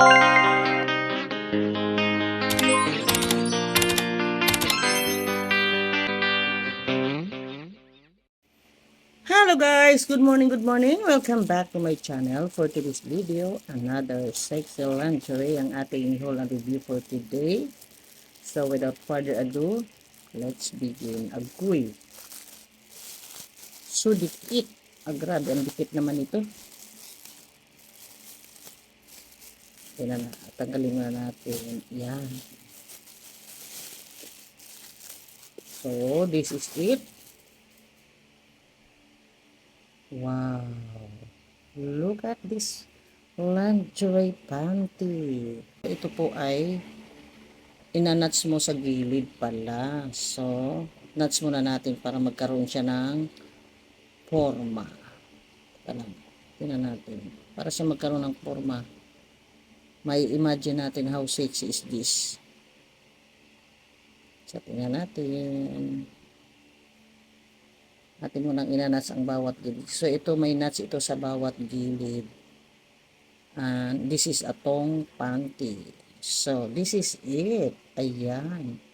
Hello guys! Good morning, good morning! Welcome back to my channel. For today's video, another sexy lingerie ang ating haul and review for today. So without further ado, let's begin. Agoy! So dikit! Grabe, ang dikit naman ito. Tingnan na, tanggalin na natin. Yan. So this is it. Wow! Look at this lingerie panty. Ito po ay inanats mo sa gilid pala. So, nuts muna natin para magkaroon siya ng forma. Tingnan natin. Para siya magkaroon ng forma, may imagine natin how sexy is this. So, tingnan natin. Atin mo nang inanats ang bawat gilid. So, ito may nuts ito sa bawat gilid. And this is a thong panty. So, this is it. Ayan.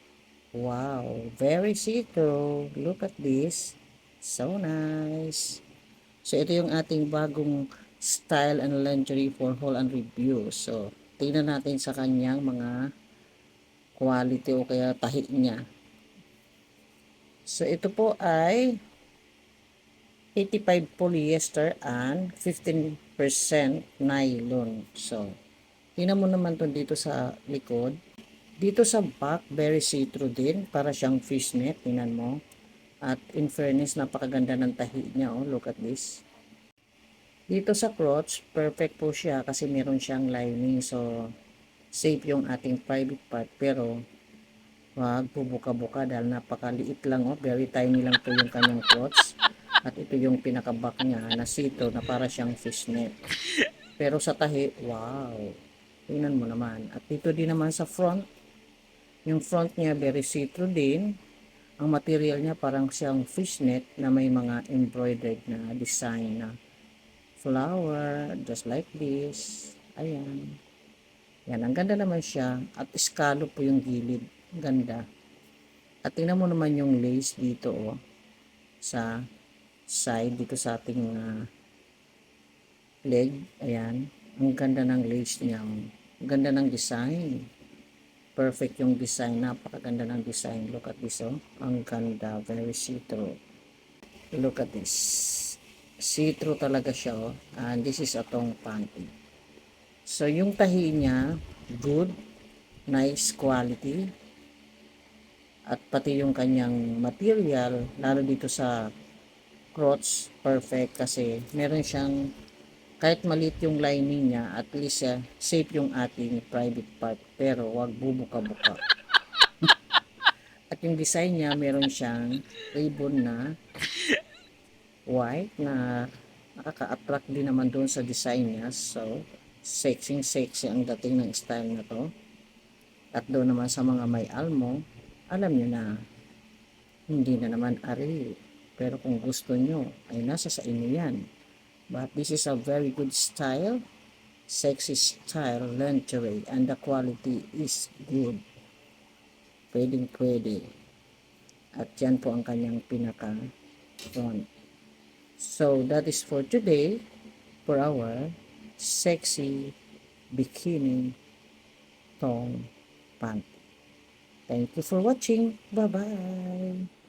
Wow. Very see-through. Look at this. So nice. So, ito yung ating bagong style and lingerie for haul and review. So, tingnan natin sa kanyang mga quality o kaya tahi niya. So, ito po ay 85 polyester and 15% nylon. So, tingnan mo naman to dito sa likod. Dito sa back, very see-through din. Para siyang fishnet. Tingnan mo. At in fairness, napakaganda ng tahi niya. Oh, look at this. Dito sa crotch, perfect po siya kasi meron siyang lining. So, safe yung ating private part. Pero, wag bubuka-buka dahil napakaliit lang. Oh, very tiny lang po yung kanyang crotch. At ito yung pinaka-back niya na sito na para siyang fishnet. Pero sa tahi, wow. Tingnan mo naman. At dito din naman sa front, yung front niya very see-through din. Ang material niya parang siyang fishnet na may mga embroidered na design na flower, just like this. Ayan. Yan, ang ganda naman siya. At scallop po yung gilid. Ganda. At tingnan mo naman yung lace dito, oh. Sa side, dito sa ating leg. Ayan. Ang ganda ng lace niya. Ang ganda ng design. Perfect yung design. Napakaganda ng design. Look at this, oh. Ang ganda. Very see-through. Look at this. See-through talaga siya, oh. And this is a thong panty. So, yung tahi niya, good. Nice quality. At pati yung kanyang material, lalo dito sa crotch, perfect. Kasi meron siyang, kahit maliit yung lining niya, at least safe yung ating private part. Pero, wag bubuka-buka. At yung design niya, meron siyang ribbon na white na nakaka-attract din naman doon sa design niya. So, sexy ang dating ng style na to. At doon naman sa mga may almo, alam niyo na, hindi na naman ari. Pero kung gusto nyo, ay nasa sa inyo yan. But this is a very good style, sexy style lingerie, and the quality is good. Pwede. At yan po ang kanyang pinaka front. So, that is for today, for our sexy bikini thong panty. Thank you for watching. Bye-bye.